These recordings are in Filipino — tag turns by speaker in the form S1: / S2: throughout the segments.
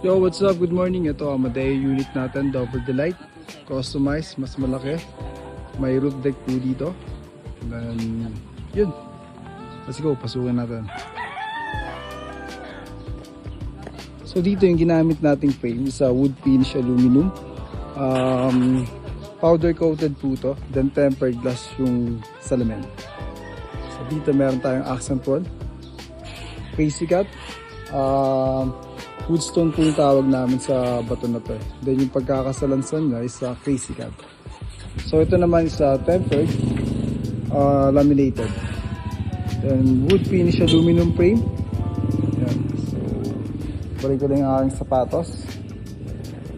S1: Yo, what's up? Good morning. Ito ang Amadeo unit natin, double delight, customized, mas malaki. May roof deck po dito. Then, yun. Let's go, pasukin natin. So dito yung ginamit nating frame sa wood finish aluminum. Powder coated po to, then tempered glass yung salamin. So dito meron tayong accent wall, crazy cut, woodstone po yung tawag namin sa bato na to. Then yung pagkakasalansan niya is crazy cut. So ito naman is tempered, laminated. Then wood finish aluminum frame. Yan. So balik ko lang yung aking sapatos.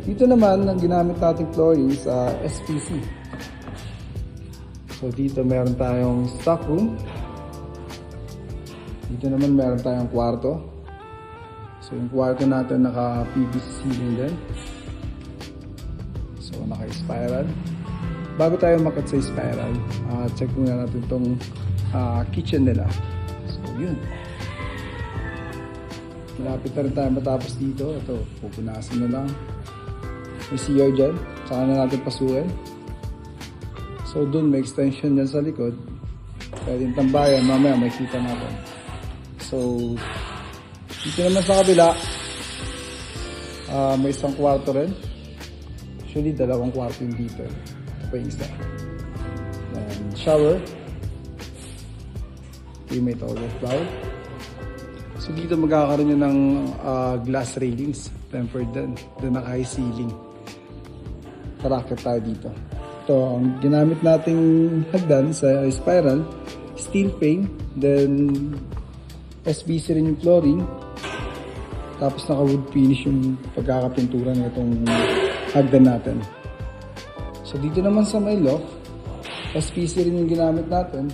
S1: Dito naman ang ginamit nating flooring is SPC. So dito meron tayong stock room. Dito naman meron tayong kwarto. So yung kwarto natin naka PVC ceiling din. So naka spiral. Bago tayo makat sa spiral, check muna natin itong kitchen nila. So yun. Malapit na rin tayo matapos dito. Ito, pupunasan na lang. May CR dyan. Saka na natin pasukin. So dun may extension dyan sa likod. Pwede yung tambayan. Mamaya may kita natin. So dito naman sa kabila, may isang kwarto rin. Actually, dalawang kwarto yung dito. Ito pa yung isa. And shower. May overflow. So dito magkakaroon nyo ng glass railings. Tempered din. Then naka-high ceiling. Tarakit tayo dito. Ito, ang ginamit nating hagdan sa spiral, steel frame. Then SBC rin yung flooring. Tapos naka-wood finish yung pagkakapintura ng itong hagdan natin. So dito naman sa may loft, SPC rin yung ginamit natin.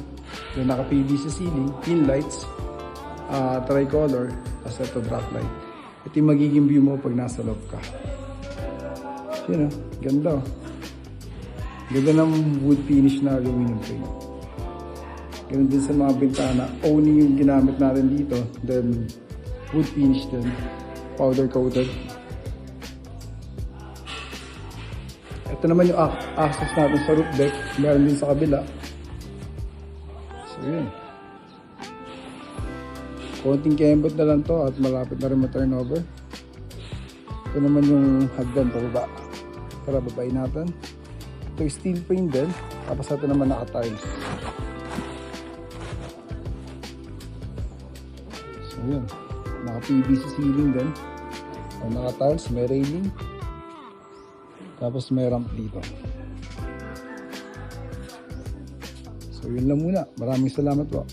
S1: Yung naka-PVC ceiling, pin lights, tricolor, tapos ito drop light. Ito yung magiging view mo pag nasa loob ka. Yun o, ganda o. Ganda ng wood finish na aluminum frame. Ganun din sa mga bintana, owning yung ginamit natin dito. Then wood finish din, powder coated. Ito naman yung access natin sa roof deck. Meron din sa kabila. So yun. Konting kembot na lang to at malapit na rin ma-turnover. Ito naman yung hagdan pababa. Tara, babayin natin. Ito yung steel frame din. Tapos ito naman naka-tiles. So yun. Naka-PVC ceiling din. O naka-tiles, may railing. Tapos may ramp dito. So yun lang muna. Maraming salamat po.